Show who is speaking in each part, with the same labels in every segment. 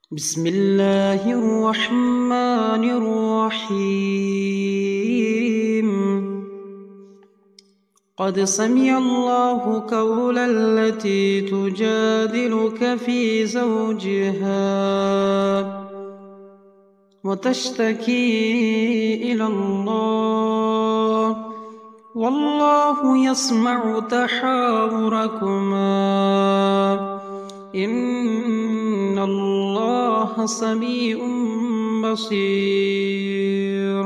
Speaker 1: بسم الله الرحمن الرحيم. قد سمع الله قول التي تجادلك في زوجها وتشتكي إلى الله والله يسمع تحاوركما إن الله سميع بصير.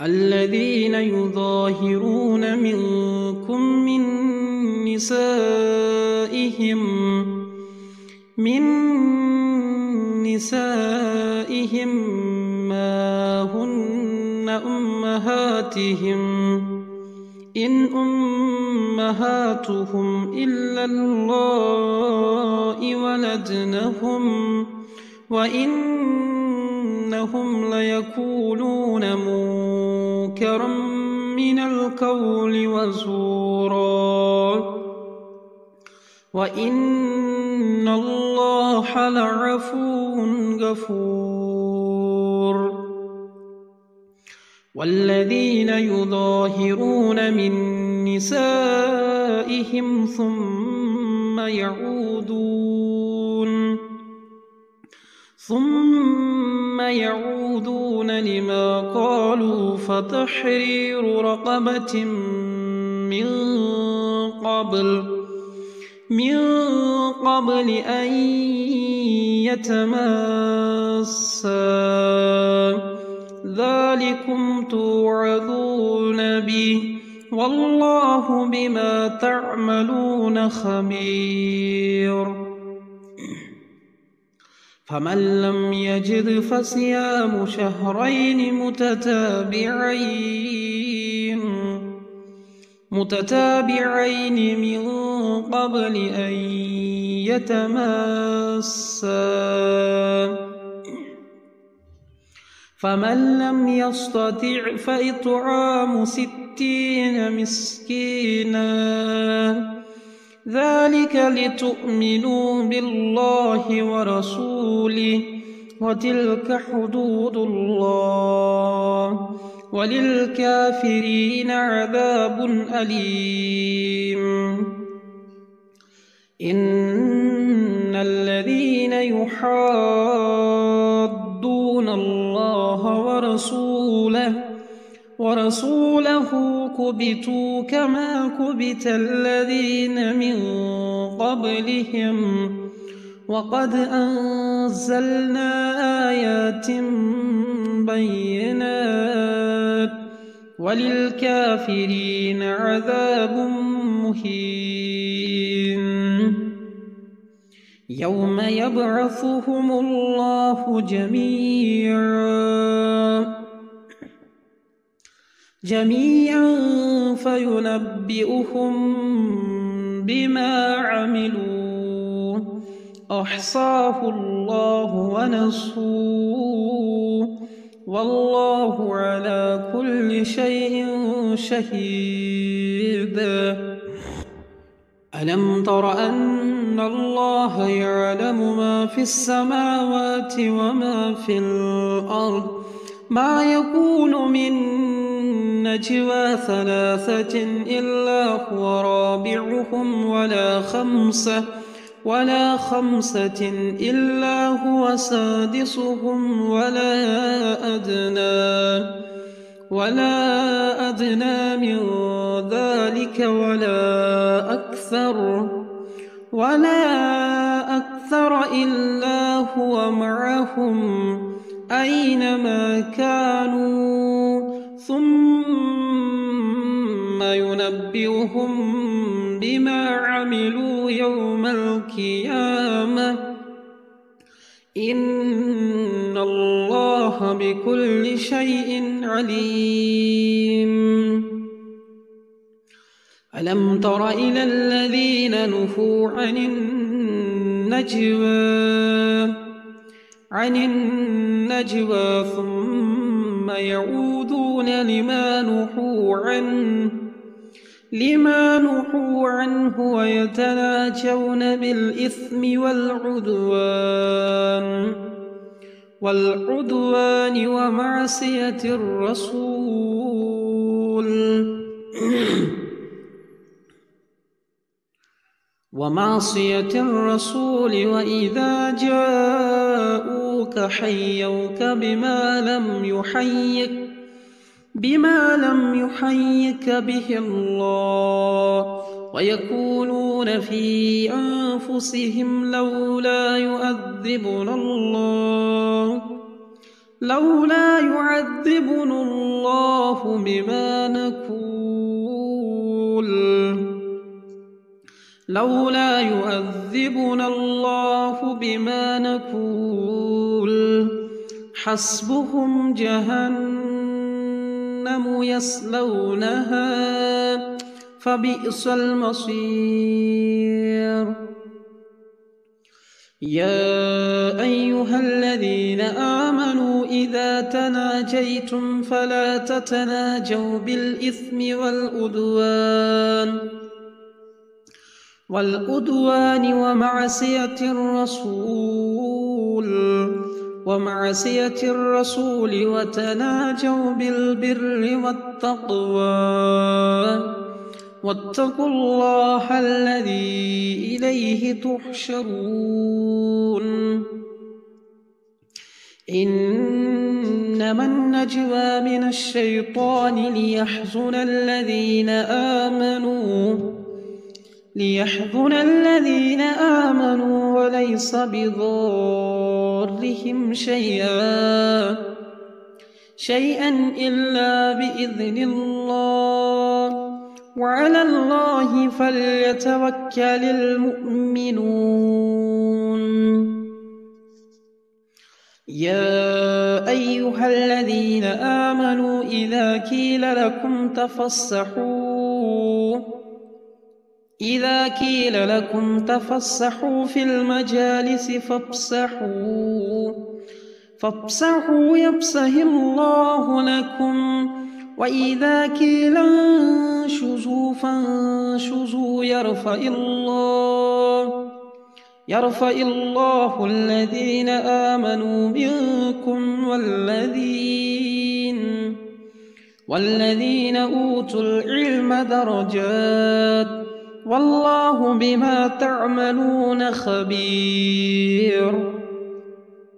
Speaker 1: الذين يظاهرون منكم من نسائهم ما هن أمهاتهم إن أمهاتهم إلا الله ولدنهم وإنهم ليقولون منكرا من القول وزورا وإن الله لعفو غفور. والذين يظاهرون من نسائهم ثم يعودون لما قالوا فتحرير رقبة من قبل أن يتماسا ذلكم توعظون به والله بما تعملون خبير. فمن لم يجد فصيام شهرين متتابعين من قبل أن يتماسا فمن لم يستطع فإطعام 60 مسكينا ذلك لتؤمنوا بالله ورسوله وتلك حدود الله وللكافرين عذاب أليم. إن الذين يحادون الله ورسوله كبتوا كما كبت الذين من قبلهم وقد أنزلنا آيات بينات وللكافرين عذاب مهين. يوم يبعثهم الله جميعا فينبئهم بما عملوا أحصاه الله ونسوه والله على كل شيء شهيد. ألم تر أن الله يعلم ما في السماوات وما في الأرض ما يكون من نجوى 3 إلا هو رابعهم ولا خمسة إلا هو سادسهم ولا أدنى من ذلك ولا أكثر إلا هو معهم أينما كانوا ثم ينبئهم بما عملوا يوم القيامة إن الله بكل شيء عليم. ألم تر إلى الذين نهوا عن النجوى ثم يعودون لما نهوا عنه لما نهوا عنه ويتناجون بالإثم والعدوان ومعصية الرسول وإذا جاءوك حيوك بما لم يحيك به الله ويقولون في أنفسهم لولا يعذبنا الله بما نقول حسبهم جهنم يصلونها فبئس المصير يا أيها الذين آمنوا إذا تناجيتم فلا تتناجوا بالإثم والعدوان ومعصية الرسول وتناجوا بالبر والتقوى واتقوا الله الذي إليه تحشرون إنما النجوى من الشيطان ليحزن الذين آمنوا وليس بضارهم شيئا إلا بإذن الله وعلى الله فليتوكل المؤمنون يا أيها الذين آمنوا إذا قيل لكم تفسحوا في المجالس فافسحوا يفسح الله لكم وإذا قيل انشزوا فانشزوا يرفع الله الذين آمنوا منكم والذين أوتوا العلم درجات والله بما تعملون خبير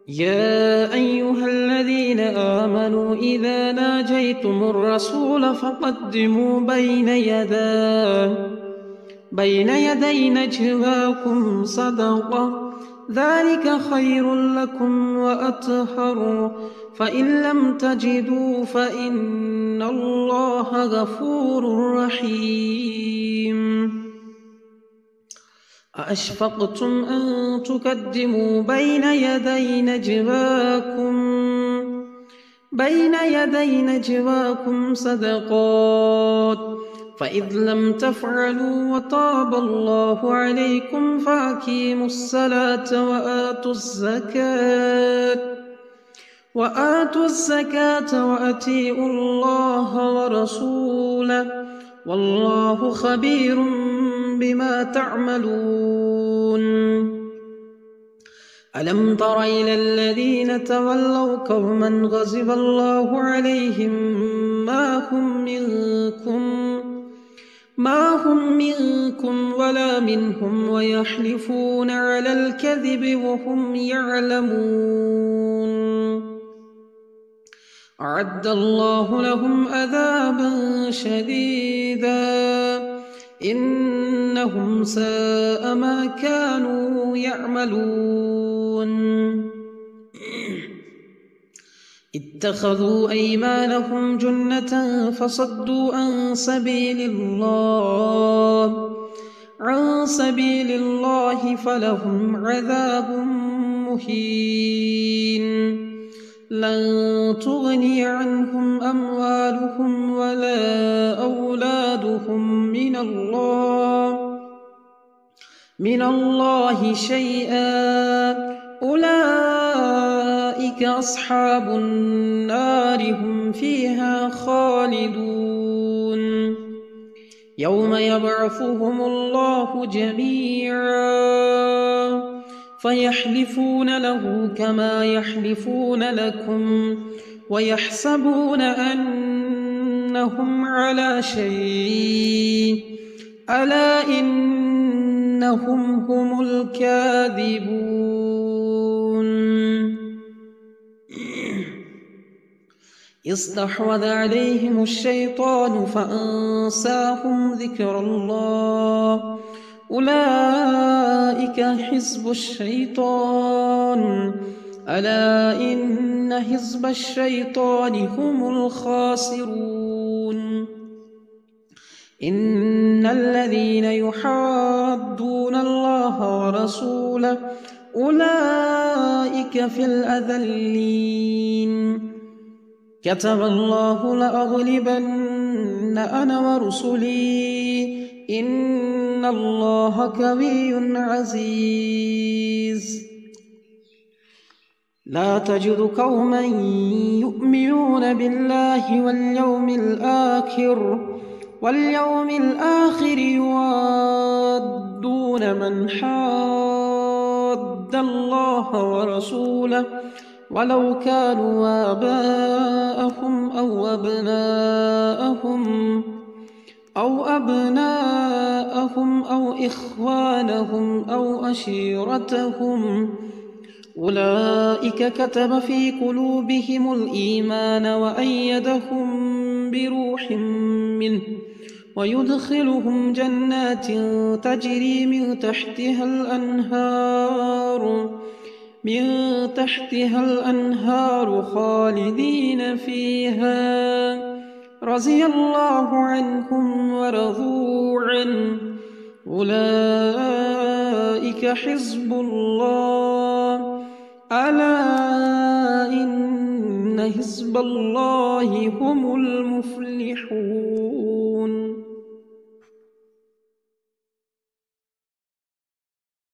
Speaker 1: يا أيها الذين آمنوا إذا ناجيتم الرسول فقدموا بين يدي نجواكم صدقة ذلك خير لكم وأطهر فإن لم تجدوا فإن الله غفور رحيم أأشفقتم أن تقدموا بين يدي نجواكم صدقات فإذ لم تفعلوا وتاب الله عليكم فأقيموا الصلاة وآتوا الزكاة وأطيعوا الله ورسوله والله خبير بما تعملون ألم تر إلى الذين تولوا قوما غضب الله عليهم ما هم منكم ولا منهم ويحلفون على الكذب وهم يعلمون أعد الله لهم عذابا شديدا إنهم ساء ما كانوا يعملون اتخذوا أيمانهم جنة فصدوا عن سبيل الله فلهم عذاب مهين لن تغني عنهم أموالهم ولا أولادهم من الله شيئا أولئك أصحاب النار هم فيها خالدون يوم يبعثهم الله جميعا فيحلفون له كما يحلفون لكم ويحسبون أنهم على شيء ألا إنهم هم الكاذبون. استحوذ عليهم الشيطان فأنساهم ذكر الله أولئك حزب الشيطان ألا إن حزب الشيطان هم الخاسرون. إن الذين يحادون الله ورسوله أولئك في الأذلين. كتب الله لأغلبن أنا ورسلي إن الله قوي عزيز. لا تجد قوما يؤمنون بالله واليوم الآخر يوادون من حاد الله ورسوله ولو كانوا آباءهم أو أبناءهم أو إخوانهم أو أشيرتهم أولئك كتب في قلوبهم الإيمان وأيدهم بروح منه ويدخلهم جنات تجري من تحتها الأنهار خالدين فيها رضي الله عنهم ورضوا عنه أولئك حزب الله ألا إن حزب الله هم المفلحون.